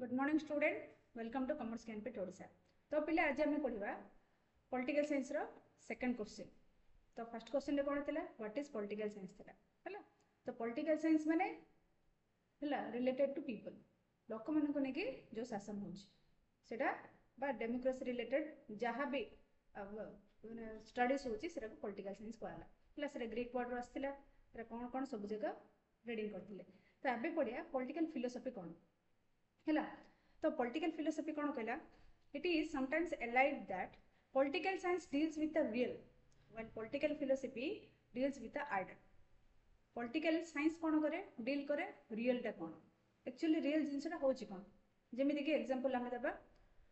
Good morning student, welcome to commerce कैंपेट ओडिशा। तो पिले आज आम पढ़ा पॉलिटिकल साइंस रो सेकंड क्वेश्चन। तो फर्स्ट क्वेश्चन रे कोन थिला, व्हाट इज पॉलिटिकल साइंस थिला हला। तो पॉलिटिकल साइंस माने हला रिलेटेड टू पीपल, लोक मन को नेकी जो शासन होची सेटा बा डेमोक्रेसी रिलेटेड जहाँ भी स्टडीज होची सेटा को पॉलिटिकल साइंस कहला हला। सेटा ग्रीक वर्ड रो आस्थिला, सेटा कोन कोन सब जगह रीडिंग करथिले। तो आबे पढ़िया पॉलिटिकल फिलोसफी कोन है। तो पॉलिटिकल फिलोसफी कौन कहला, it is sometimes allied that political science deals with the real while political philosophy deals with the ideal. Political science कौन करे, डील करे रियलटा कौन, एक्चुअली रियल जिनसटा होची कौन। जेमिति कि एग्जांपल आमे दबा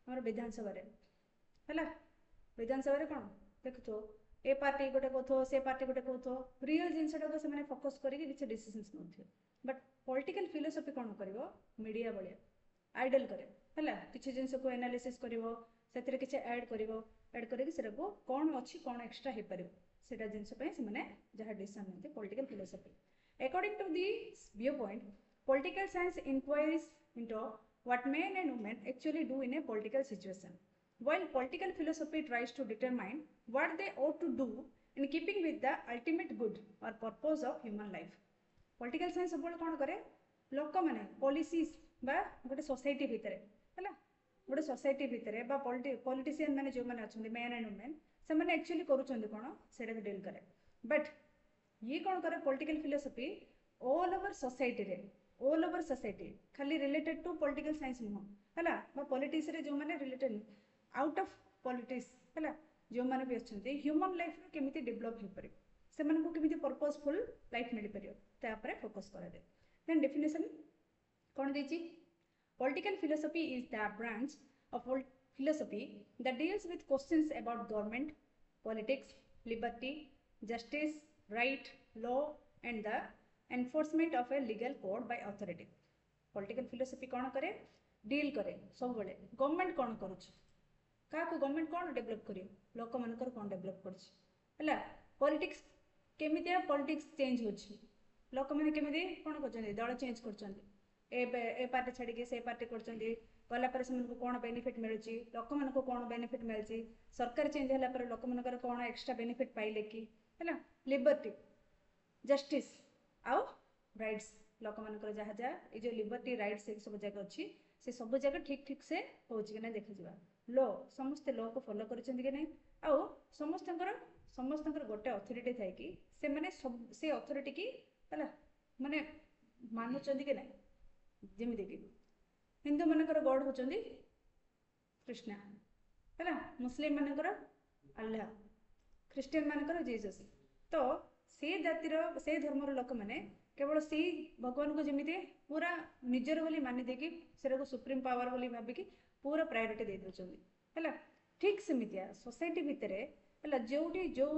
हमर विधानसभा रे हला। विधानसभा रे कौन देखथो, ए पार्टी गोटे कहथो, से पार्टी गोटे कहथो, रियल जिनसटा को से माने फोकस करिके किछ डिसीजंस नथि। बट पॉलिटिकल फिलोसफी कौन करिवो, मीडिया बळे आइडल करे हला, किसी जिनस को एनालिसिस करिवो, सेतिरे किछ ऐड करिवो, ऐड करके सेटा को कोन अछि कोन एक्स्ट्रा हे परिवो सेटा जिनस पय से माने जहा डिसीजन नथि political philosophy. According to this view point, political science inquiries into what men and women actually do in a political situation, while political philosophy tries to determine what they ought to do in keeping with the ultimate good or purpose of human life। Political science सब कौन करे, लोक मैंने policies बा गोटे society भितर है, गोटे सोसाइटी भितर बा पॉलिटिशियन मैंने जो मैंने अच्छा मेन एंड वुमेन से मैंने एक्चुअली करूँ कौन से डील करे। बट ये कौन करे political philosophy all over society रे, ऑल ओवर सोसाइटी खाली रिलेटेड टू पॉलिटिकल साइंस नुह है, पॉलिटिक्स रे जो मैंने रिलेटेड आउट ऑफ पॉलिटिक्स है, जो मैंने भी अच्छा ह्यूमन लाइफ केमिति डेवलप हो पारे, से माने को केमिति पर्पसफुल लाइफ मिल पारियो ता ऊपर फोकस करा दे। देन डेफिनेशन कौन देछि, political philosophy is the branch of philosophy that deals with questions about government, politics, liberty, justice, right, law and the enforcement of a legal code by authority। Political philosophy कौन करे, deal करे सब बड़े government कौन करुछ, क्या government कौन develop करियो, लोक मानकर कौन डेवलप करछि हला। पॉलिटिक्स केमितिया पॉलिटिक्स चेंज होछि, लोक माने केमिति कौन करछन्ती दल चेंज करछन्ती, ए पार्टी छाड़ी से पार्टी करछन्ती गला पर से को कौन बेनिफिट मिलुछि, लोक मान को कौन बेनिफिट मिलछि, सरकार चेंज होला पर लोक मानकर कौन एक्स्ट्रा बेनिफिट पाइले कि हला। लिबर्टी, जस्टिस आउ राइट्स, लोक मानकर जहा जहा ए जो लिबर्टी राइट्स ए सब जगह अछि से सब जगह ठीक ठीक से होछि कि नै देखि जिबा। लॉ समस्त लॉ को फॉलो करछन्ती कि नै, आउ समस्तंकर गोटे अथॉरिटी थाए कि से माने सब से अथॉरिटी की हला माने मानुचन्ती कि नै। जेमिति कि हिंदू मानकर गॉड होचन्ती कृष्ण है, मुस्लिम मानकर अल्लाह, ख्रिस्टियन मानकर जीसस। तो से जातिर से धर्मर लोक मैंने केवल से भगवान को जमी पूरा निजर बोली मानि देकी सेटा को सुप्रीम पावर बोली भाविकी पूरा प्रायोरिटी दे दउचन्ती है। ठीक सेमितिया सोसाइटी भितर है जोटी जो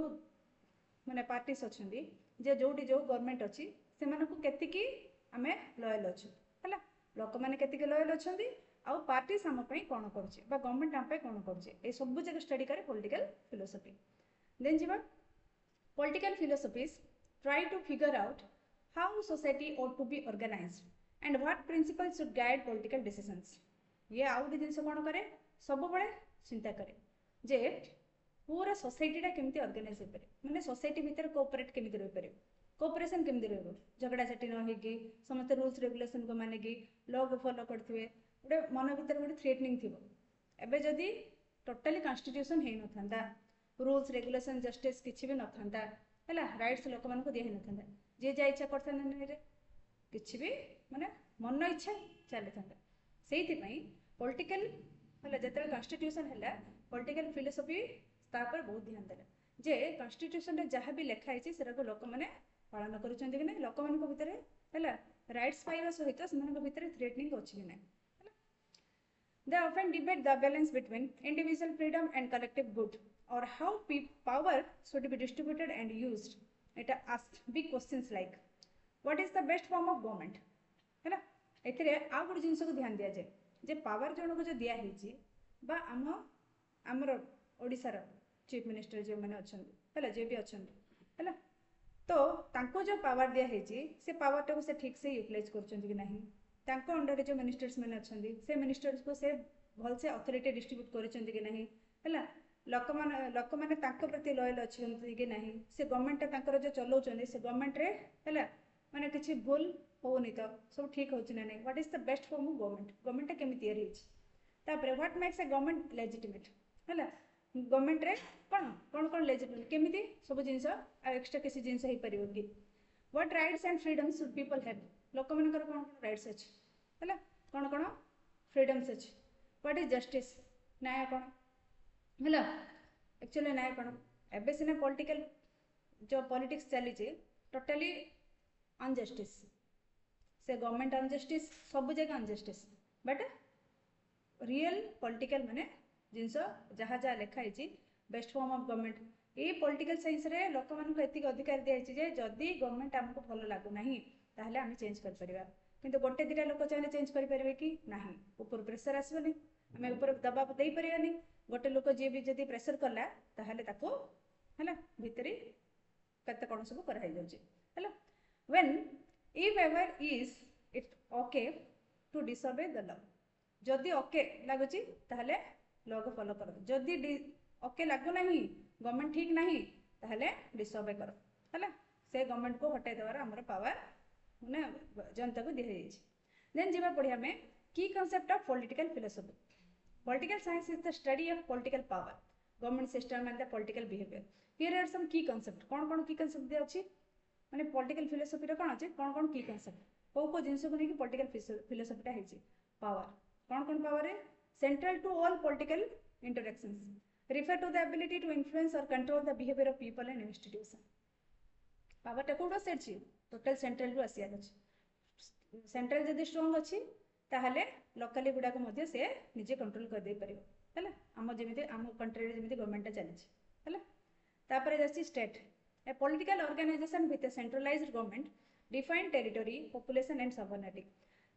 माने पार्टीज अच्छी जे जोटी जो गवर्नमेंट अच्छी से मानकु केतिकी आमे लॉयल अच्छु है, लोक मैंने केतिकी लॉयल अच्छी आउ पार्टी आम कौन करुचे बा गवर्नमेंट आम कौन करुचे ए सब जगह स्टडी करे पॉलिटिकल फिलोसफी। देन जीवा political philosophies try to figure out how society ought to be organized and what principles should guide political decisions। ये आउ गोटे जिनस कौन करे सब बड़े चिंता करे जे पूरा सोसाइटीटा केमिति ऑर्गेनाइज हो पारे, माने सोसाइटी भितर कोऑपरेट केमिति रहि पारे, कोऑपरेशन केमिति रहबो, झगड़ा झाटी न होगी समस्त रूल्स रेगुलेशन को मानिकी लॉ को फॉलो करथिबे, गोटे मन भितर गोटे थ्रेटनिंग थिबो। एबे जदी टोटली कॉन्स्टिट्यूशन हे न थांदा, रूल्स रेगुलेशन जस्टिस किछि भी न थांदा हैला, राइट्स लोक मान को दिया हे न थांदा, जे जा इच्छा करथांदा नै रे किछि भी माने मन इच्छा चली थांदा। सेहिति पई पॉलिटिकल हैला जतरे कॉन्स्टिट्यूशन हैला पॉलिटिकल फिलोसफी ता पर बहुत ध्यान देला जे कॉन्स्टिट्यूशन रे जहाँ भी लिखा है सेरा को लोक माने पालन करूछन्ती कि नै, लोक मान को भितर हैला राइट्स पाइबा सहित सेमान को भितर थ्रेटनिंग अछि कि नै। They often debate the balance between individual freedom and collective good, or how power should be distributed and used। It asks big questions like what is the best form of government है ना। एथिरे आ good जिंस को ध्यान दिया जाए जे power जन को जो दिया हेची बा हमर ओडिसा रो चीफ मिनिस्टर जो माने अछंती हैला जे भी अछंती हैला, तो तांको जो पावर दिया हेची से पावर टाको से ठीक से यूटिलाइज करछंती कि नहीं, तांको अंडर जो मिनिस्टर्स मैंने अच्छा से मिनिस्टर्स को से भल से अथॉरिटी डिस्ट्रीब्यूट करिसेंती कि नहीं है लोक मैंने प्रति लयल अच्छा कि नहीं से गवर्नमेंट तांकर जो चलाउछंदी से गवर्नमेंट रे है माने किसी भूल होनी तो सब ठीक होची ना नहीं what is the best form of government केमी तैयारी होची तापर what makes a government legitimate है गवर्नमेंट रे कौन कौन कौन लेजिटिमेट केमिति सब जिनस एक्स्ट्रा किसी जिनस हे परिबो कि what rights and freedoms should people have लोक मानकर कौन कौन राइट्स अछि है कौन कौन फ्रीडम्स अछि व्हाट इज जस्टिस न्याय कौन है एक्चुअली न्याय कौन एबे सिना पॉलिटिकल जो पॉलिटिक्स चली टोटली अनजस्टिस से गवर्नमेंट अनजस्टिस सब जगह अनजस्टिस बट रियल पॉलिटिकल माने जिनस जहाँ जहाँ लिखाई बेस्ट फॉर्म ऑफ गवर्नमेंट ये पॉलिटिकल साइंस रे लोक मानक एतिक अधिकार दिखाई जे जदि गवर्नमेंट हमको भल लागू नहीं ताहले आम चेंज कर परिबा किंतु गोटे दिटा लोक चाहे चेंज कर परिबे कि नहीं ऊपर प्रेशर आसबनी आम ऊपर दबाव दे परिबानी गोटे लोक जी भी जदि प्रेशर कला ताहले ताको है भितरी कते कौन सब कराई जाउची है when if ever is it okay to disobey the law जदि ओके लगुची ताहले लॉ को फॉलो करो जदि ओके लागू नहीं गवर्नमेंट ठीक नहीं ताहले डिसोबे करो है से गवर्नमेंट को हटाई देवार हमर पावर माने जनता को दिया जाइए देन जीवा पढ़िया में की concept of political philosophy political science is the study of political power government system and the political behaviour here are some key concept कौन की कांसेप्ट दे अछि माने पॉलिटिकल फिलोसफी रे कौन अछि कौन की कांसेप्ट को जिनस को नहीं पॉलिटिकल फिलोसफी टा है पावर कौन पावर है central to all political interactions refer to the ability to influence or control the behavior of people and institution power टा कोड सेट टोटल सेंट्रल टू आसिया अछि सेंट्रल जदि स्ट्रांग अछि ताहले लोकली गुडा को मध्ये से निजे कंट्रोल कर दे परिबो हैला हम जेमिते हम कंट्री रे जेमिते गवर्नमेंट चली हैला तापर जछि state a political organization with a centralized government defined territory population and sovereignty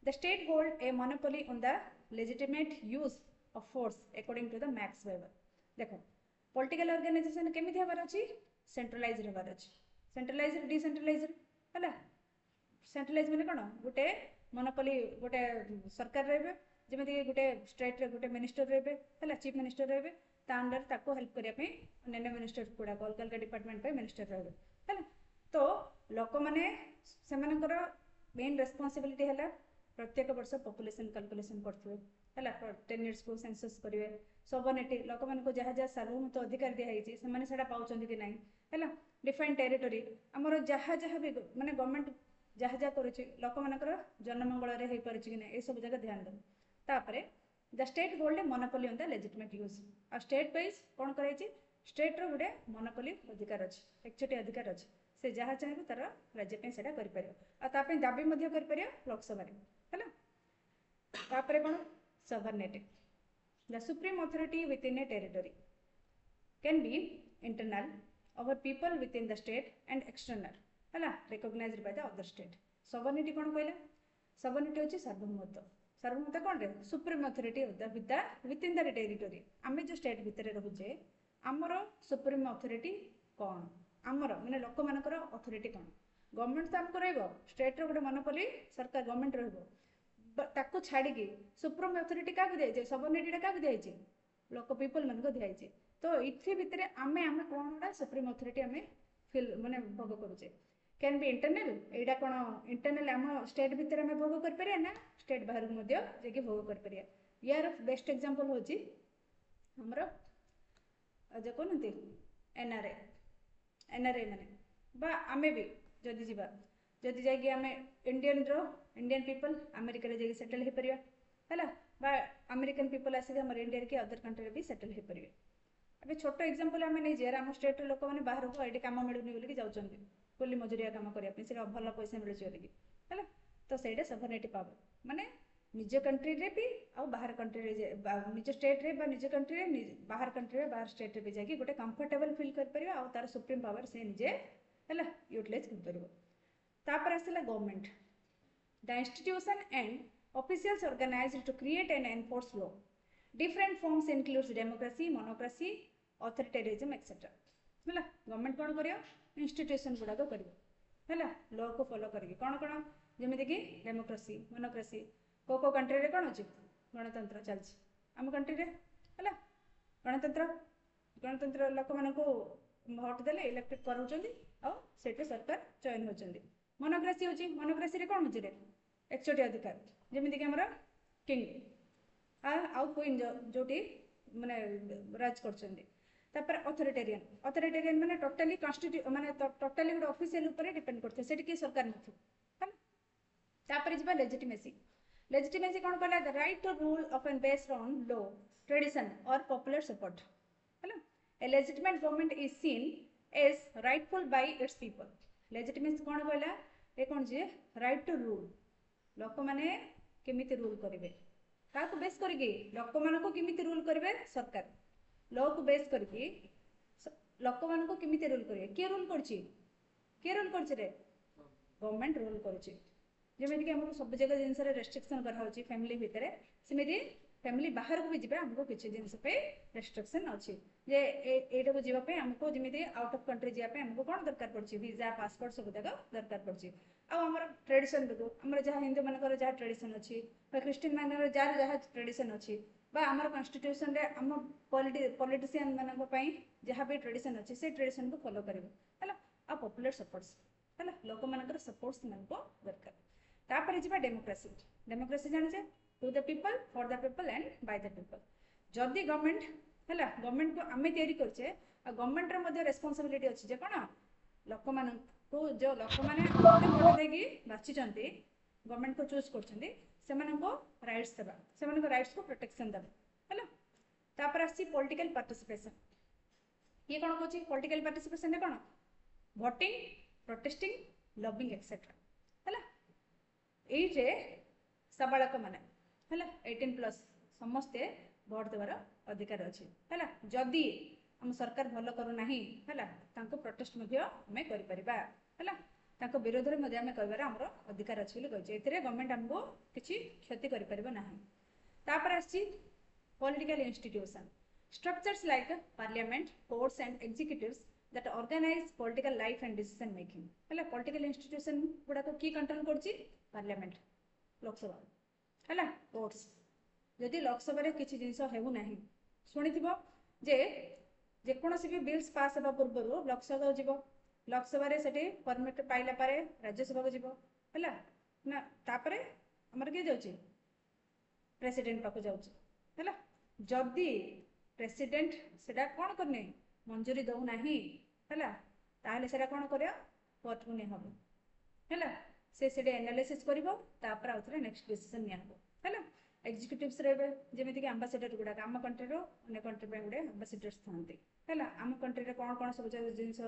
the state hold a monopoly on the legitimate use of force according to the Max Weber देखो political organization केमिति हबार अछि centralised हबार अछि centralised decentralised हैला centralise माने कोन गोटे monopoly गोटे सरकार रहबे जेमिति गोटे स्टेट रे गोटे मिनिस्टर रहबे हैला चीफ मिनिस्टर रहबे ता अंडर ताको हेल्प करिया पे अन्य मिनिस्टर गुडा अलग डिपार्टमेंट पे मिनिस्टर रहबे हैला तो लोक माने सेमानकर मेन रेस्पोंसिबिलिटी हैला प्रत्येक वर्ष पॉपुलेशन कैलकुलेशन करथुवे हैला 10 इयर्स को सेंसस करिवे सॉवरेनिटी लोक मान को जहाँ जहाँ सार्वभौमत्व अधिकार दिखाई से सेटा पाँच कि नहीं है डिफाइन टेरिटोरी आमर जहाँ जहाँ भी माने गवर्नमेंट जहाँ जहाँ करुच्ची लोक मानकर जनमंगल हो पारे कि नहीं ये सब जगह ध्यान दो तापर the state hold a monopoly on the legitimate use आ स्टेट वाइज कौन कर स्टेट रो गोटे मोनोपोली अधिकार अच्छे एक्चुअली अधिकार अच्छे से जहाँ चाहिए तार राज्य कर दाबी कर लोकसभा है कौन sovereignty The supreme authority within a territory can be internal over people within the state and external है recognized by the other state sovereignty कौन कहला sovereignty होची सार्वभौमत्व कौन रे supreme authority within the territory आमे जो state भितर रहुचे आमर supreme authority कौन आमर माने लोक मानकर authority कौन गवर्नमेंट तो हमको रहबो स्टेट रो गोटे मोनोपोली सरकार गवर्नमेंट रहबो ताको छाड़ी सुप्रीम अथॉरिटी क्या दिखाई सॉवरेनिटी क्या दिखाई लोक पीपल मन को दिखाई तो इथि भितर आमे आमे कौन सुप्रीम अथॉरिटी आमे फील माने भोग करूचे कैन बी इंटरनल एडा कौन इंटरनल आम स्टेट भितर आमे भोग कर परिया ना स्टेट बाहर मध्य जेकी भोग कर परिया यार बेस्ट एग्जांपल होची हमरो जो कोनती एनआरए माने बा आमे भी जदि जीवा जदि जाइए आम इंडियन पीपल अमेरिका रे सेटल हो पारिबा हैला बा अमेरिकन पीपल आसिक हमर इंडिया के अदर कंट्री भी सेटल हो पारिबे अबे छोटो एग्जांपल आम नहीं जे आम स्टेट लोक मैंने बाहर को एटी काम मिलूनी बोलिक जाउछन्ती कुली मजुरिया काम करबा से भल पैसा मिलुछ बोलिक हैला तो सेटा सॉवरेनिटी पावर माने निज कंट्री रे भी आ बाहर कंट्री रे निज स्टेट रे बा निज कंट्री रे बाहर कंट्री रे बाहर स्टेट रे भी जाके गोटे कंफर्टेबल फील कर परिबा आ तार सुप्रीम पावर से निजे हैला यूटिलाइज कर परिबो तापर आसला government the institution and officials organized to create and enforce law different forms includes democracy monocracy authoritarianism etcetera हैला गवर्नमेंट कोन करियो इंस्टीट्यूशन गुडा को करियो हैला लॉ को फॉलो करियो कोन कोन जमीती कि डेमोक्रेसी मोनोक्रेसी को कंट्री रे कौन अच्छी गणतंत्र चलती आम कंट्री रे है गणतंत्र गणतंत्र लोक मान भोट देले इलेक्टेड कर सरकार चयन होती मोनोक्रेसी होची मोनोक्रेसी रे कौन होची रे एकचोटी अधिकार जमीती कि हमर किंग आउ क्वीन जोटी माने राज कर अथॉरिटेरियन अथॉरिटेरियन माने टोटली कॉन्स्टिट्यू माने टोटली गोटे ऑफिशियल ऊपर डिपेंड करथे सेठी की सरकार नथु है तापर जिबा लेजिटिमेसी लेजिटिमेसी कौन कहला the right to rule of and based on law tradition और पॉपुलर सपोर्ट है a legitimate government is seen as rightful by its people legitimacy कौन कहला ए कौन जे राइट टू रूल लोक माने केमिति रूल करिवे काको बेस करके लोक मानको केमिति रूल करिवे सरकार लॉ को बेस करके लोक मानको केमिति रूल करिवे के रूल करछि रे गवर्नमेंट रूल करछि जेमिति कि हमको सब जगह जिनस रे रेस्ट्रिक्शन करा होछि फैमिली भितरे सेमिति फैमिली बाहर को भी जिबे हमको किछि जिनस पे रेस्ट्रिक्शन अछि जे एटा को जिबा पे हमको जेमिति आउट ऑफ कंट्री जिया पे हमको कोन दरकार पड़छि वीजा पासपोर्ट सब जगह दरकार पड़छि आ हमर ट्रेडिशन देखो हमर जहा हिंदू मानकर जहा ट्रेडिशन अछि बा क्रिश्चियन मानकर जहा ट्रेडिशन अछि बा हमर कॉन्स्टिट्यूशन रे हम पॉलिटिशियन मानक पई जहा भी ट्रेडिशन अछि से ट्रेडिशन को फॉलो करिवे हला आ पॉपुलर सपोर्ट्स हला लोक मानकर सपोर्ट्स मानको दरकार तापर जिबा डेमोक्रेसी डेमोक्रेसी जानि जे to the people for the people and by the people जदी गवर्नमेंट हला गवर्नमेंट को आमे तयारी करछे आ गवर्नमेंट रे मध्ये रिस्पांसिबिलिटी अछि जे कोन लोक मानक को जो लोक माने वोट देगी बाछि चंती गवर्नमेंट को चूज करछंती सेमानको राइट्स देबा सेमानको राइट्स को प्रोटेक्शन देबा हला तापर आसी पॉलिटिकल पार्टिसिपेशन ये कोन कोची पॉलिटिकल पार्टिसिपेशन ने कोन वोटिंग प्रोटेस्टिंग लॉबिंग एक्सेट्रा हला एई जे सबालक माने हला 18+ समस्ते वोट देबार अधिकार अछि हला जदी हम सरकार भलो करू नाही हला तांको प्रोटेस्ट मध्ये हमें करि परिबा हला तांको विरोध रे मध्ये हमें कहबार हमरो अधिकार अछि बोली कहै एथिरे गवर्नमेंट हमको किछि क्षति करि परिबा नाही तापर आछि political institution structures like parliament courts and executives that organise political life and decision making हला पॉलिटिकल इंस्टीट्यूशन गुडा को की कंट्रोल करछि पार्लियामेंट लोकसभा हला कोर्ट्स जदि लोकसभा रे किछि जिंस हेबु नाही सुनिथिबो जे कोनोसी भी बिल्स पास हेबा पूर्व लोकसभा जीवो लोकसभा रे सेठी परमिट पाइला पारे राज्यसभा को जीवो हला ना तापरे हमर के जाउची प्रेसिडेंट पाको जाउची हला जदि प्रेसिडेंट सेटा कोन करने मंजूरी दउ नाही हला ताहले सेटा कोन करियो कोर्ट को ने हबो हला से सेटे एनालिसिस करिवो तापर आउथरे नेक्स्ट डिसीजन निया हबो हला एग्जीक्यूटिव्स रे जेमिति कि एम्बेसडर गुडा आम कंट्री रो अने कंट्री पे गुडे एम्बेसडर्स थांती हला आम कंट्री रे कोन सब जिंस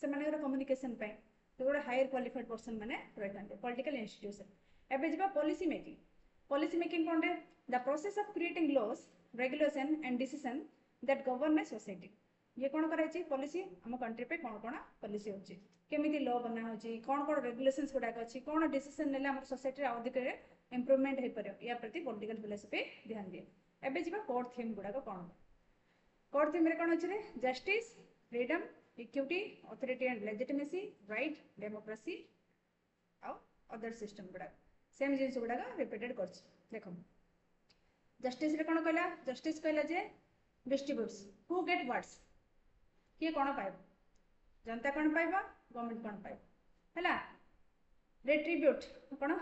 से माने कम्युनिकेशन पे तो गोटे हायर क्वालिफाइड पर्सन माने रहते पॉलिटिकल इंस्टीट्यूशन एबे जिबा पॉलिसी मेकिंग कोन रे the process of creating laws regulation and decision that govern a society ये कोन करै छी पॉलिसी हम कंट्री पे कोन पॉलिसी होची केमिति लॉ बना होची कोन रेगुलेशंस गुडा अछि कोन डिसीजन नेले हम सोसाइटी रे अधिक इंप्रूवमेंट हे परयो या प्रति पॉलिटिकल फिलॉसफी ध्यान दिए एबे जिबा कोर थीम गुडा कोन कोर थीम रे कोन अछि रे justice freedom equity authority and legitimacy right democracy आ अदर सिस्टम गुडा सेम जिंस गुडा रिपीटेड करछ देखो जस्टिस रे कोन कहला जस्टिस कहला जे डिस्ट्रीब्यूट्स हु गेट व्हाट्स किए कोन पाइब जनता कोन पाइबा गवर्नमेंट कोन पाइब हला रिट्रीब्यूट कोन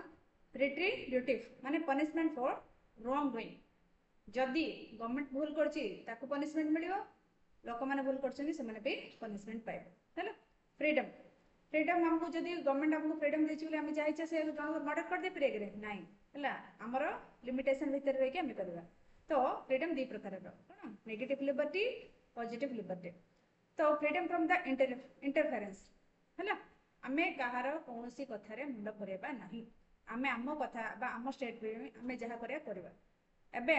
रिट्रीब्यूटिव माने पनिशमेंट फॉर रॉन्ग डूइंग जदी गवर्नमेंट भूल करछि ताको पनिशमेंट मिलियो लोक माने भूल करछन से माने भी पनिशमेंट पाइबो हला फ्रीडम फ्रीडम हमको जदी गवर्नमेंट हमको फ्रीडम देछि बोले हम चाहि से मर्डर कर दे प्रे करे नाही हला हमरो लिमिटेशन भीतर रहि के हम करबा तो फ्रीडम दी प्रकार रो कोन नेगेटिव लिबर्टी पॉजिटिव लिबर्टी तो फ्रीडम फ्रॉम द इंटरफेरेंस हला हमें कहार कोनोसी कथा रे मुंड करेबा नाही हमें आम कथा बा आम स्टेट रे हमें जहा करिया करबा एबे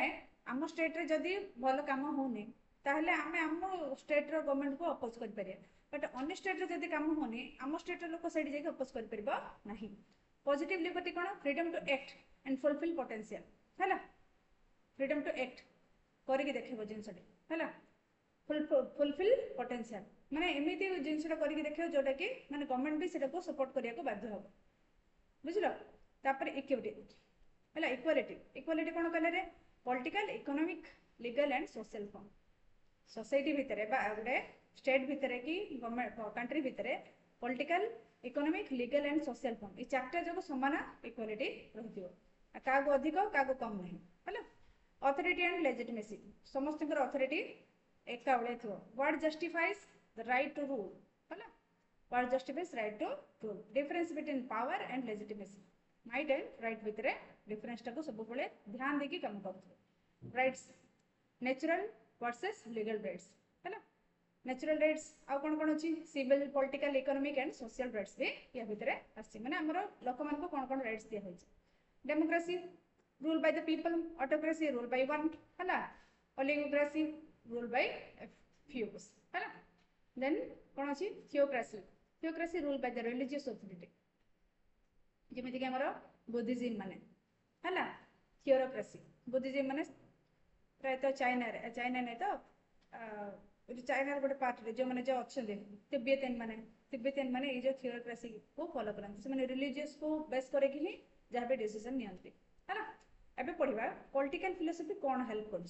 आम स्टेट रे जदी भलो काम होनी ताहले हमें आम स्टेट रो गवर्नमेंट को अपोज कर परिया बट अन्य स्टेट रे जदी काम होनी आम स्टेट रो लोक साइड जाके अपोज कर परबा नाही पॉजिटिव लिबर्टी कोन freedom to act and fulfil potential हला फ्रीडम टू एक्ट करि के देखबो जिंसडी हला फुलफिल पोटेंशियल माने एमिति जिंसडा करि के देखियो जोटा कि माने गवर्नमेंट भी सेटा को सपोर्ट करिया को बाध्य हो बुझल तापर इक्विटी है इक्वालिटी इक्वालिटी कौन कहले रे political economic legal and social form society भितर गोटे स्टेट भितर कि गवर्नमेंट कंट्री भितर political economic legal and social form ये चार्टा जो समान इक्वालिटी रही क्या अधिक क्या कम नहीं है अथॉरिटी एंड लेजिटिमेसी समस्त अथॉरिटी एका भाया थो what justifies the right to rule है what justifies right to rule difference between power and legitimacy might and right भितर डिफरेंस टाको सब बेले ध्यान देकी काम कर rights natural versus legal rights है नेचुरल राइट्स आउ कौन कौन अच्छी civil political economic and social rights भी या भितर आसी माने हमर लोक मान को कौन कौन राइट्स दिया होय democracy rule by the people autocracy rule by one है ओलिगोक्रेसी रूल बाय फ्यूज है देन कौन अच्छी theocracy rule by the religious authority जमीती कि बुद्धिज्म माने है थियोक्रेसी बुद्धिज्म माने प्रायतः चाइना नहीं तो चाइना गोटे पार्ट जो मैंने जो अच्छा तिब्बतियन माने ये जो थियोक्रेसी को फॉलो करते से रिलीजियस को बेस करके ही जहाँ भी डिसीजन नियंती है ना एबे पढ़िबा पॉलिटिकल फिलोसफी कौन हेल्प कर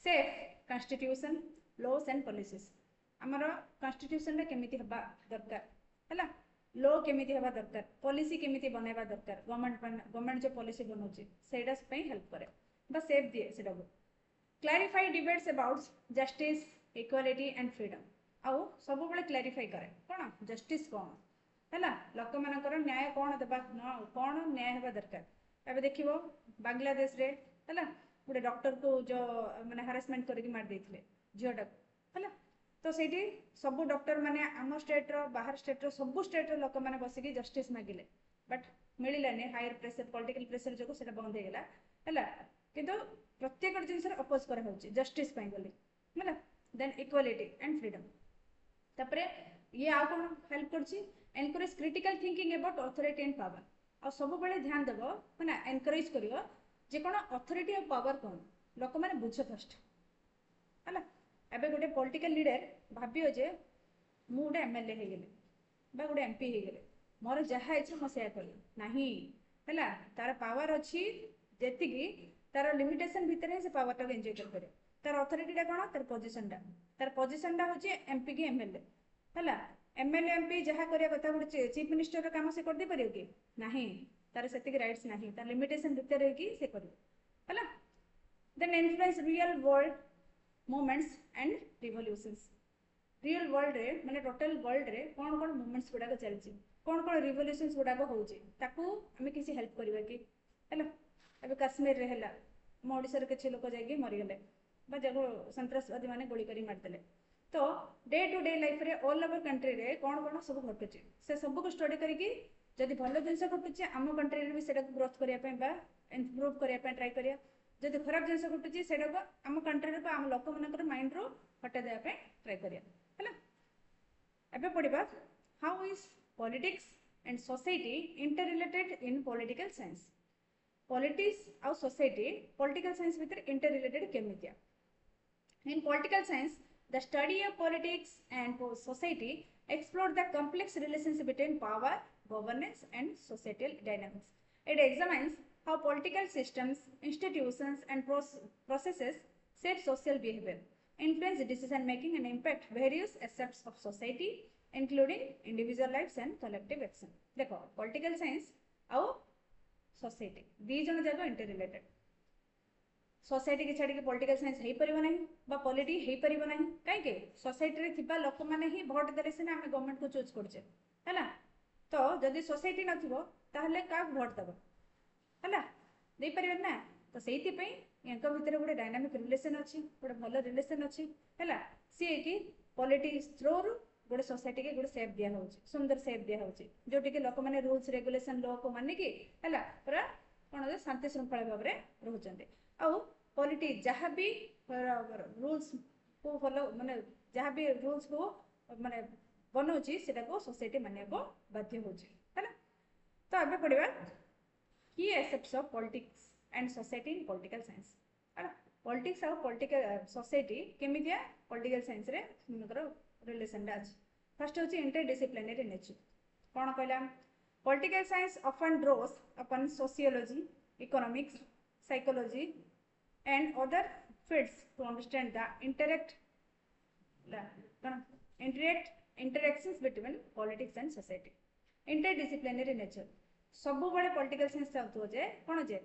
safe constitution loss and policies आमर कॉन्स्टिट्यूशन रे केमिति हबा दरकार है लॉ केमिति हबा दरकार पॉलिसी केमिति बनैबा दरकार गवर्नमेंट जो पॉलिसी बनौछि सेडा पई हेल्प करे बस सेफ दिए सेटा को clarify debates about justice equality and freedom आउ सब बेले क्लैरिफाई करे कौन जस्टिस कौन है लोक मानकर न्याय कौन देबा कौन न्याय हेबा दरकार एबे देखिबो बांग्लादेश रे है गोटे डॉक्टर को जो माने हारासमेंट करके मार देथिले झियोटा है तो सेठी सब डॉक्टर माने आम स्टेट रो बाहर स्टेट रो सब स्टेट रो लोक माने बसिकी जस्टिस मागिले बट मिलिलानी हायर प्रेशर पॉलिटिकल प्रेशर जो सेटा बंद हो गला है किंतु प्रत्येक जिनस अपोज करा होची जस्टिस पाई बोली है देन इक्वालिटी एंड फ्रीडम तापरे ये आ कोन हेल्प करची encourage critical thinking about authority and power आ सब बेले ध्यान देबो माने एनकरेज करियो जे कोन अथॉरिटी और पावर कोन लोक माने बुझ फर्स्ट है एबे गोटे पॉलिटिकल लीडर भाबियो जे मु गोटे एमएलए हे गेले बा गोटे एमपी हे गेले मोर जहा इच्छा म सेया करी नाही हैला तार पावर अछि जेतिकी तार लिमिटेशन भितर से पावर टा एंजॉय कर पारे तार अथॉरिटी टा कोन तार पोजीशन टा होची एमपी के एमएलए हैला एमएलए एमपी जहा करिया कथा गुड चीफ मिनिस्टर रो काम से कर दे परियो कि नाही तार सेतिक राइट्स नाही तार लिमिटेशन भितर है कि से करियो हैला then influence real world movements and revolutions real world रे माने टोटल वर्ल्ड रे कोन कोन मूवमेंट्स गुडा चलची कोन कोन रिवोल्यूशंस गुडा होची ताकू हमें किसी हेल्प करबा कि हैला अबे कश्मीर रे हैला हम ओडिसा रे किछि लोक जाई मरि गेले बा जगो संतरासवादी माने गोली करी मार देले तो डे टू डे लाइफ रे ऑल ओवर कंट्री रे कोन कोन सब घटुची से सब को स्टडी करी कि जदि भलो जिंस घटुची आम कंट्री रे भी सेटा को ग्रोथ करिया पे बा इंप्रूव करिया पे ट्राई करिया जदि खराब जिंस घटुची सेटा को आम कंट्री रे आम लोक मानकर माइंड रो हटा देया पे ट्राई करिया हैला एबे पढिबा how is politics and society interrelated in political science politics और सोसाइटी पॉलिटिकल साइंस भीतर इंटररिलेटेड केमितिया in political science the study of politics and society explore the complex relationship between power governance and societal dynamics it examines how political systems institutions and processes shape social behavior influence decision making and impact various aspects of society including individual lives and collective action देखो political science और society दी जन जाक interrelated society के छाड़ी political science हो पार ना बा polity हो पार ना कहीं सोसाइटी रे थिबा लोक माने ही भोट देले सिना आम गवर्नमेंट को चूज करछे हैला तो जदि सोसाइटी नथिबो ताहले का भोट दबो हैला दे परिबे ना तो सेति पई यांका भितर गोटे डायनामिक रिलेशन अछि गोटे भलो रिलेशन अछि हैला सी कि पॉलिटिक्स थ्रू गोटे सोसाइटी के गोटे सेप दिया होउची सुंदर सेप दिया होउची जोटी के लोक माने रूल्स रेगुलेशन लॉ को माने कि हैला पूरा कोन शांति श्रृंखला भाव रे रहउचंते आ पॉलिटी जहाँ भी रूल्स को फॉलो माने जहाँ भी रूल्स को माने बनौची सेटा को सोसाइटी माने को बाध्य होची हैला तो अबे पढिबा की aspects of politics and society in political science हैला पॉलिटिक्स और पॉलिटिकल सोसाइटी केमितिया पॉलिटिकल साइंस रे मनकर रिलेशन दा अछि फर्स्ट होची इंटरडिसिप्लिनरी नेचर कोन कहला Political science often draws upon sociology, economics, psychology, and other fields to understand the interactions between politics and society. Interdisciplinary nature. सब बड़े political science चाहते हो जे कौन जे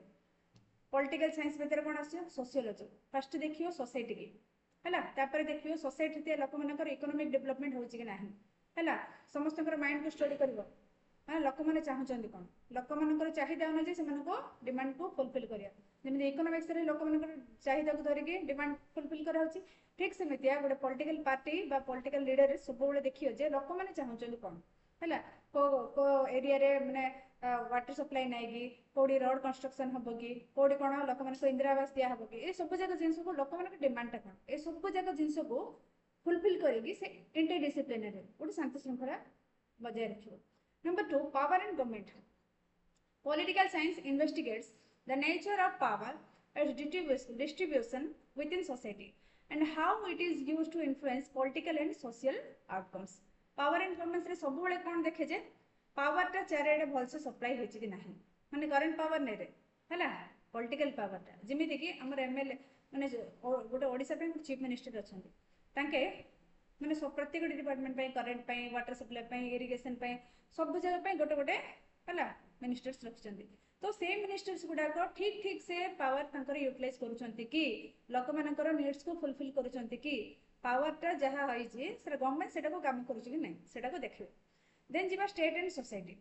political science भितर कौन आसे sociology. First देखियो society की हैला तापर देखियो society ते लोक मानकर economic development होची कि नाही हैला समस्त माइंड को स्टडी करिवो हाँ लोक मैंने चाहूँगी कौन लोक मान चाहिदा अनुजाई से डिमांड को फुलफिल करिया जमी इकोनॉमिक्स रे लोक मान चाहिदा को धरिकी डिमांड फुलफिल कराउची ठीक सेमितिया गोटे पॉलिटिकल पार्टी बा पॉलिटिकल लीडर सब बेले देखियो जे लोक मैंने चाहूँगी कौन हैला को एरिया रे माने वाटर सप्लाई नाई कि कोडी रोड कंस्ट्रक्शन हबो कि कोडी कोन लोक मान को इंदिरा आवास दिया हबो कि ए सब जगह जिंस को लोक मान डिमांड ता कोन ए सब जगह जिंस को फुलफिल करेगी से इंटरडिसिप्लिनरी गोटे शांति श्रृंखला बजाय रखियो. Number 2, power and government. Political science investigates the nature of power as distribution within society and how it is used to influence political and social outcomes. Power and government रे सब बेले कौन देखे जे पावर टा चारिआडे भलसे सप्लाई होची कि नाही माने करंट पावर नै रे हैला पॉलिटिकल पावर टा जेमिति कि हमर एमएलए माने गोटे ओडिसा पे चीफ मिनिस्टर अछंती तांके माने सब प्रत्येक डिपार्टमेंट पे करंट पे वाटर सप्लाई पे इरिगेशन पे सब जगह पे गोटे गोटे हैला मिनिस्टर्स रखछंती तो से मिनिस्टर्स गुडा को ठीक ठीक से पावर तांकर यूटिलाइज करूछंती कि लोक मानकर नीड्स को फुलफिल करूछंती कि पावर टा जहा होई जे से गवर्नमेंट सेटा को काम करूछ कि नहीं सेटा को देखियो. देन जीवा स्टेट एंड सोसाइटी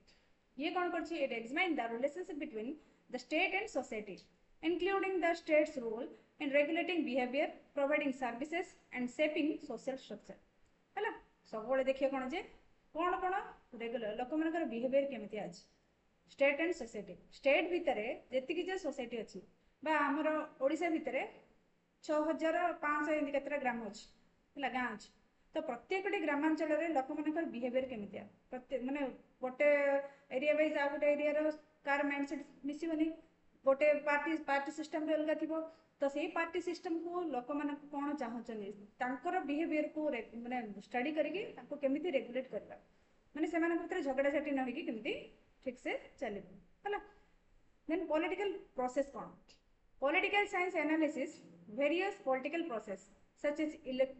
ये कौन करछि it examine the relationship between the state and society including the state's role in regulating behaviour providing services and shaping social structure हैला सब बेले देखिए कौन जे कौन कौन रेगुलर लोक मानकर बिहेवियर केमिति आज स्टेट एंड सोसाइटी स्टेट भितरे जेतिकी जे सोसाइटी अछि बा हमर ओडिसा भितरे 6500 एंदी केतरा ग्राम अछि हैला गां अछि तो प्रत्येक ग्रामांचल रे लोक मानकर बिहेवियर केमिति प्रत्येक माने गोटे एरिया वाइज आ गोटे एरिया रो कार माइंडसेट मिसिबनी गोटे पार्टी सिस्टम रे अलगा थिबो तो से पार्टी सिस्टम को लोक मान कौन चाहूँ तांकर बिहेवियर को माने स्टडी करके तांको केमिति रेगुलेट करबा माने से माने भीतर झगड़ा झाटी न होई कि केमिति ठीक से चलिबो हला. देन पॉलिटिकल प्रोसेस कौन political science analysis various political process such as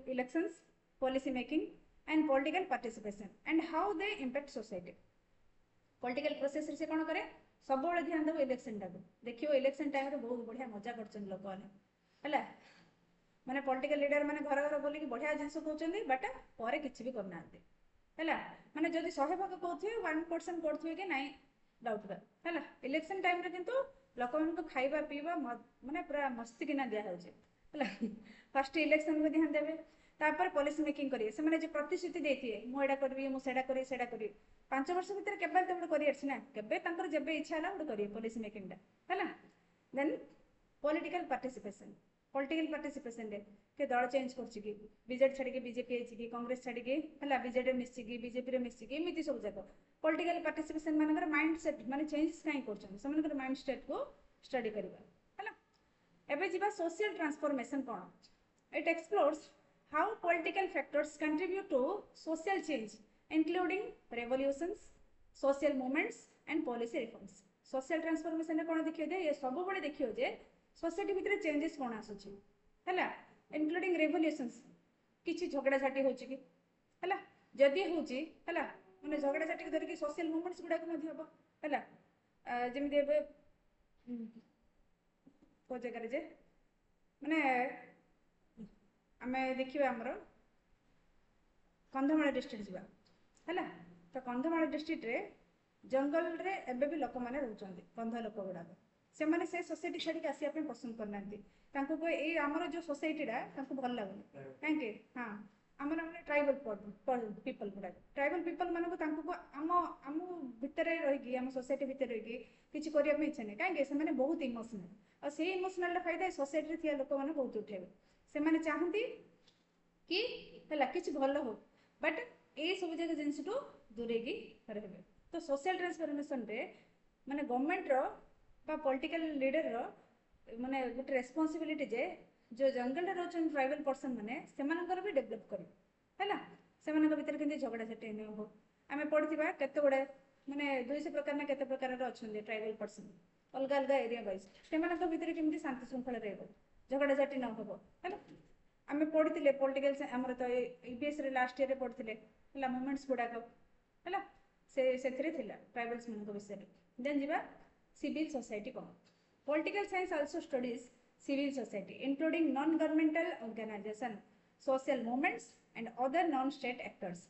elections policy making and political participation and how they impact society. Political process से कौन करे सब बड़े ध्यान देव इलेक्शन टाक देखियो इलेक्शन टाइम रे बहुत बढ़िया मजा करछन लोक हैला माने पॉलिटिकल लीडर माने घर घर बोली कि बढ़िया जिंस कहउछन बट परे किछि भी करना हैला माने जदी 100% कहउथिए 1% करथिए कि नाही डाउट बा हैला इलेक्शन टाइम रे किंतु लोक मन को खाइबा पीबा माने पूरा मस्ती किना दिया होचे हैला फर्स्ट इलेक्शन को ध्यान देबे तापर पॉलिसी मेकिंग करिए से माने जे प्रतिश्रुति देथिए मु एडा करबी मु सेडा करी सेडा करी 5 वर्ष भीतर केबे तो गोटे करियर छी ना केबे तांकर जेबे इच्छा होला गोटे करिए पॉलिसी मेकिंग दा हैला. देन पॉलिटिकल पार्टिसिपेशन रे के दल चेंज करछि कि बीजेडी छाडी के बीजेपी आइछि कि कांग्रेस छाडी के हैला बीजेडी मिसछि कि बीजेपी रे मिसछि कि एमिति सब जगह पॉलिटिकल पार्टिसिपेशन मानकर माइंड सेट माने चेंजेस काई करछन से मानकर माइंड सेट को स्टडी करबा हैला. एबे जीवा social transformation cone it explores how political factors contribute to social change including revolutions social movements and policy reforms. social transformation रे कोन देखियो जे ये सब बडे देखियो जे सोसाइटी भितर चेंजेस कोन आसुची हैला इंक्लूडिंग रेवोल्यूशंस किछि झगड़ा झाटी होची कि हैला जदी होची हैला माने झगड़ा झाटी धरि कि सोशल मूवमेंट्स गुडा को मधि हबो हैला जेमि देबे को जगह रे जे माने आमे देखिबा हमर कंधमाल डिस्ट्रिक्ट जीवा हैला तो कंधमाल डिस्ट्रिक्ट रे जंगल रे एबे भी लोक माने रहउचंदी कंध लोक गुडा से माने से सोसाइटी छाडी के आसिया पे पसंद करनांती तांको को ए हमर जो सोसाइटी रा तांको भल लागुनी काहे हां हमर माने ट्राइबल पीपल गुडा ट्राइबल पीपल माने को तांको को हम भीतर रहि गई हम सोसाइटी भीतर रहि गई किछि करिया में इच्छा नै काहे से माने बहुत इमोशनल और से इमोशनल फायदा सोसाइटी रे थिया लोक माने बहुत उठेबे से माने चाहंती कि हला किछि भल हो बट ए सब जगह जिंस टू दूरे की रहबे. तो सोशल ट्रांसफॉर्मेशन रे माने गवर्नमेंट रो बा पॉलिटिकल लीडर रो माने गुट रेस्पोंसिबिलिटी जे जो जंगल रे रोचन ट्राइबल पर्सन माने सेमानकर भी डेवलप करी हैला सेमानक भीतर केंदे झगड़ा झटे नै हो आमे पढिथिबा केते बडे माने 200 प्रकार ना केते प्रकार अच्छा ट्राइबल पर्सन अलग अलग एरिया वाइज से भितर केमती शांति श्रृंखला रही झगड़ा झाटी न हम है आम पढ़ी पॉलिटिकल आमर तो ईबीएस लास्ट ईयर पढ़ते मुवमेंट्स गुड़ाक है से ट्राइबल्स मान विषय देन जी सिविल सोसाइटी कौन political science also studies civil society including non governmental organization social movements and other non state actors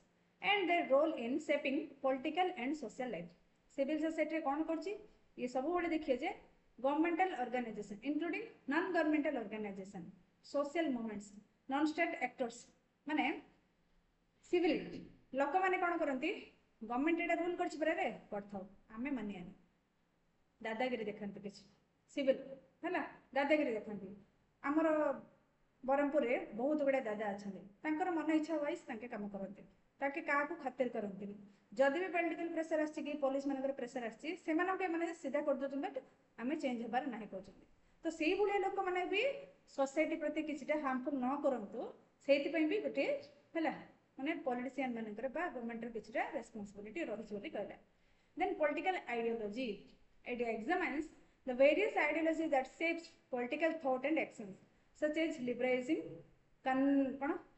and their role in shaping political and social life civil society कौन कर ये सब बड़े देखिए जे governmental organization including non governmental organization social movements non state actors माने civil लोक मैंने कौन करती गवर्नमेंट एटा रूल कर आमे मानिया दादागिरी देखते किसी सिविल है दादागिरी देखते आमर ब्रह्मपुर में बहुत गुड़ा दादा अच्छा मन इच्छा वाइज कम करते ताकि क्या खातिर करती जदि भी पॉलिटिकल प्रेशर आसी पुलिस मान प्रेशर आसी सीधा कर दे आम चेंज हबार ना कहते तो से भाया लोक मैंने भी सोसाइटी प्रति किसी हार्मफुल न करूँ से भी गोटे है माने पॉलिटिशियन मानकर गवर्नमेंट किसी रेस्पॉन्सिबिलिटी रही कहला then political ideology it examines the various ideologies that shapes political thought and actions such as liberalism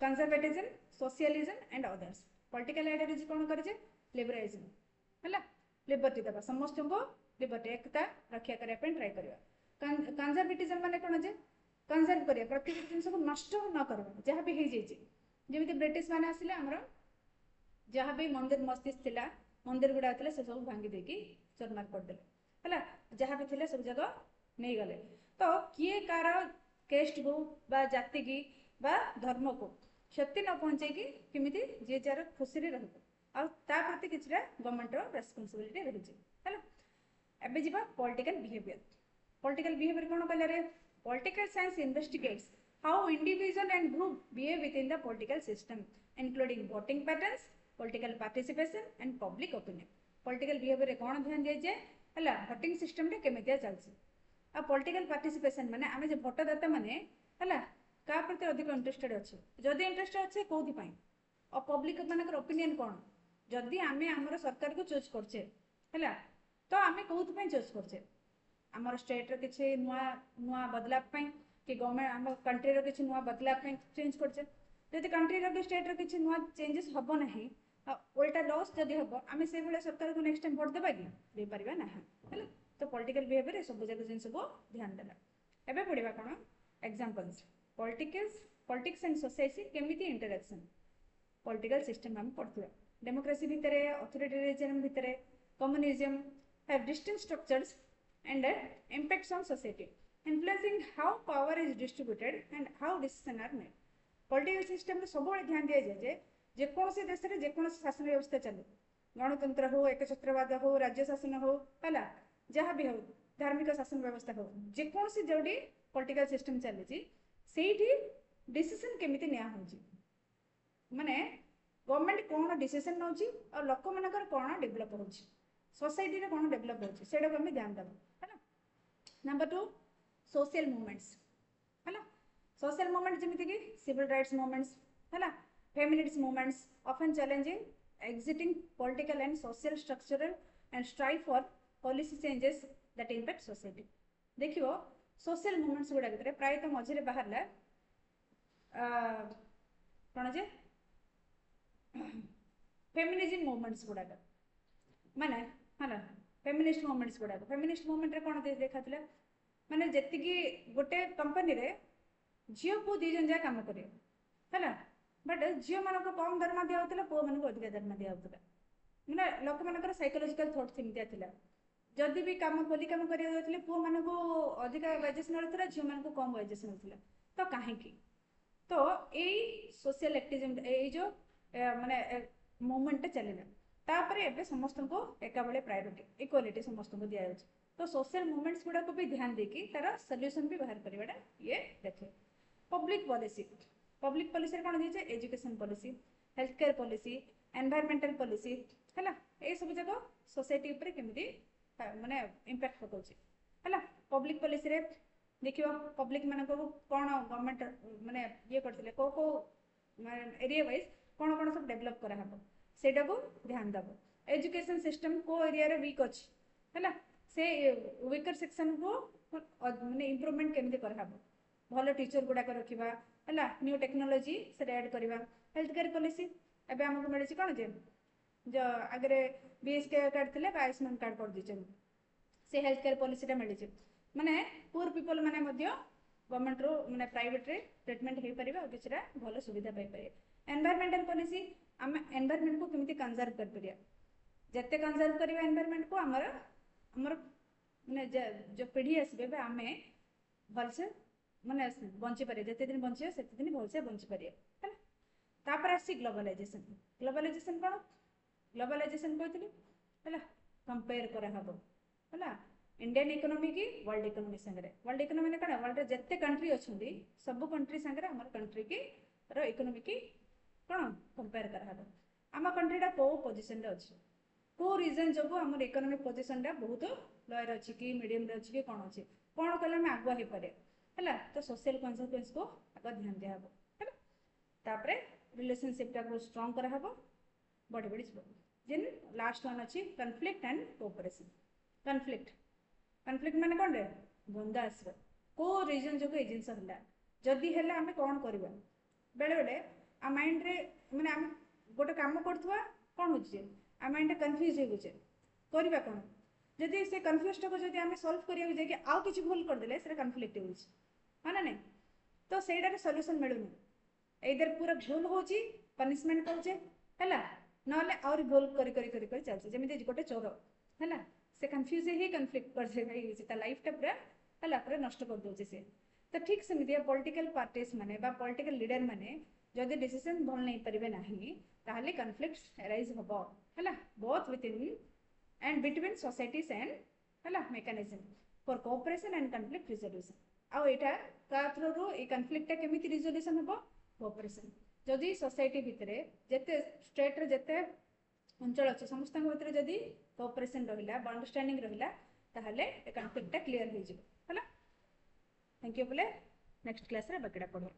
conservatism socialism and others political ideology कौन करे लिबरलिज्म है लिबर्टी दबा समस्त को लिबर्टी एकता रक्षा करने ट्राई करवा कंजर्वेटिज्म माने कौन जे कंजर्व करिया प्रत्येक जिनस को नष्ट न करबा जहाँ भी हो जाइए जमी ब्रिटिश माने आसिले हमर जहाँ भी मंदिर मस्जिद थिला मंदिर गुड़ा होता से सब भांगी देकी चरमार करदे है जहाँ भी थे सब जगह नहीं गले तो किए कार केस्ट को बा जाति की बा धर्म को क्षति न पहुँचे किमिति जी जार खुशी प्रति किसी गवर्नमेंट रेस्पॉन्सिबिलिटी रही है एबे जीवा पॉलिटिकल बिहेवियर कौन कहले political science investigates how individual and group behave with in the political system including voting patterns political participation and public opinion political behaviour कौन ध्यान दिए जाए है भोटिंग सिस्टम केमिया चलती आ पॉलिटिकल पार्टिसिपेशन माने आमे जो भोटदाता माने है क्या प्रति अधिक इंटरेस्टेड अच्छे जदि इंटरेस्टेड अच्छे कौन और पब्लिक मानकर ओपिनियन कौन जदि आमे आमर सरकार को चूज करछे है तो आमे कौन चूज करछे आमर स्टेट रो किछि नुआ नुआ बदलाव कि गवर्नमेंट आम कंट्री रो किछि नुआ बदलाव चेंज करछे जदि कंट्री रो स्टेट रो किछि नुआ चेंजेस हबो नहीं उल्टा लॉस जदि हम आम से भाई सरकार को नेक्स्ट टाइम भोट देवा कि दे पारिबा ना है तो पॉलिटिकल बिहेवियर सब जगह जिन को ध्यान देला एबे पढ़िबा कोन एग्जांपल्स पॉलिटिक्स एंड सोसाइटी केमिति इंटरेक्शन पॉलिटिकल सिस्टम हम पढ़थुआ डेमोक्रेसी भितरे अथॉरिटेरियनिज्म भितरे communism have distinct structures and impacts on society influencing how power is distributed and how decision are made political system में सब ध्यान दिया जाए जेकोसी देश में जेकोसी शासन व्यवस्था चले गणतंत्र हो एकछत्रवाद हो राज्य शासन हो है जहाँ भी हो धार्मिक शासन व्यवस्था हो जेकोसी जोड़ी पॉलिटिकल सिस्टम चली डिसीजन केमिति निया होची माने गवर्नमेंट कौन डिसीजन नौ और लोक मानकर कौन डेभलप हो सोसाइटी रे कौन डेभलप हो सेटा को हमें ध्यान देबा है नंबर 2 सोशल मूवमेंट्स है सोशल मूवमेंट जमिति कि सिविल राइट्स मूवमेंट्स है feminist movements often challenging exiting political and social structural and strive for policy changes that impact society देखियो सोशल मूवमेंट्स गुड़ा भितर प्राय तो मझे बाहर कौन जे फेमिनिज्म मूवमेंट्स गुड़ा माने है फेमिनिस्ट मूवमेंट्स गुड़ा फेमिनिस्ट मूवमेंट रे कौन देखा माने जेतिकी गोटे कंपनी रे झील को 2 जन जा काम करे है बट झील मान को कम दरमा दिया पुओ मान को अधिक दरमा दिया मैंने लोक मान साइकोलॉजिकल थॉट सेमितिया थिला जदि भी काम खोली काम करिया पुओ मान को अधिक वेजेस मिलता झील मान को कम वेजेस मिलता तो कहीं तो यही सोशल एक्टिविज्म ये जो माने मूवमेंट चलना तापर एबे समस्त को एका बेले प्रायोरिटी इक्वालिटी समस्त को दिया जाउछ तो सोशल मूवमेंट्स गुड़ा को भी ध्यान देकी तार सॉल्यूशन भी बाहर करवाटा ये देखे पब्लिक पॉलिसी कौन दिए education policy health care policy environmental policy है ये सब जगह सोसाइटी ऊपर केमिति माने इंपैक्ट पकाउछि है पब्लिक पॉलिसी रे देखियो पब्लिक मान को कौन गवर्नमेंट माने ये करथिले को एरिया वाइज कौन कौन सब डेवलप करा हबो सेटा को ध्यान दबो एजुकेशन सिस्टम को एरिया रे वीक अछि हैला से वीकर सेक्शन को माने इंप्रूवमेंट केमती करहबो भलो टीचर गुडाक रखिबा हैला न्यू टेक्नोलॉजी से ऐड करबा हेल्थ केयर पॉलिसी एबे हमको मिले कोन जे जो आगे बीएसके कार्ड थिले आयुष्मान कार्ड कर दीचन से हेल्थ केयर पॉलिसी मिली माने पुअर पीपल माने मध्य गवर्नमेंट रो माने प्राइवेट रे ट्रीटमेंट हे परिबा और किछरा भलो सुविधा पाई पारे एनवायरमेंटल पॉलिसी हम एनवायरमेंट को केमती कंजर्व कर परिया जत्ते कंजर्व करिवा एनवायरमेंट को हमर हमर माने जो पीढ़ी आसबे बे आमे भलसे माने बंची पारे जत्ते दिन बंचियो सेते दिन भलसे बंची पारे है तापर आसी ग्लोबलाइजेशन ग्लोबलाइजेशन कोन ग्लोबलाइजेशन कहतली हैला कंपेयर करा हबो हैला इंडियन इकोनॉमी की वर्ल्ड इकोनॉमी संगे वर्ल्ड इकोनॉमी ने कण वर्ल्ड जत्ते कंट्री अछंदी सब कंट्री संगे हमर कंट्री की रो इकोनॉमी की कोन कंपेयर करा हबो आमा कंट्री डा को पोजीशन रे अछि को रीजन जगो हमर इकोनॉमिक पोजीशन डा बहुत लोअर अछि कि मीडियम रे अछि कि कोन अछि कोन कले हम आगुआ हे पारे हैला तो सोशल कॉन्सिक्वेंस को आगो ध्यान दे हबो हैला तापरे रिलेशनशिप टा को स्ट्रांग करा हबो बड़ी बड़ी जिन लास्ट वन अछि conflict and cooperation conflict conflict माने कोन रे बंदा आसबो को रीजन जगो एजेंसी हला जदी हला हमें कोन करबा बेले बेले आ माइंड रे माने हम गोटे काम करथवा कोन हो जे आ माइंड कंफ्यूज हो जे करबा कोन जदी से कंफ्यूज को जदी हमें सॉल्व करिया जे कि आउ किछ भूल कर देले से कॉन्फ्लिक्ट हो जे माने नै तो सेडा रे सॉल्यूशन मिलुनी इधर पूरा भूल होची पनिशमेंट करजे हैला नले और भूल करी चलছে जेमिति गोटे चोर हैला से कंफ्यूज ही कॉन्फ्लिक्ट कर जे भाई ता लाइफ टा पूरा हैला पूरा नष्ट कर दोचे से तो ठीक सेमिति पॉलिटिकल पार्टीज माने बा पॉलिटिकल लीडर माने जदी डिसीजन भल नै परिबे नाही ताहले कॉन्फ्लिक्ट अराइज होबो हैला both within and between societies and हैला mechanism for cooperation and conflict resolution आ एटा का थ्रू रो ए कॉन्फ्लिक्ट टा केमिति रिजोल्यूशन होबो कोऑपरेशन जदि सोसाइटी भितरे जते स्टेट रे जते अंचल अछि समस्त भितरे जदि कोऑपरेशन रहिला अंडरस्टैंडिंग रहिला ताहले ए कॉन्फ्लिक्ट टा क्लियर हो जिवो हला थैंक यू बोले नेक्स्ट क्लास रे बकेडा पढो।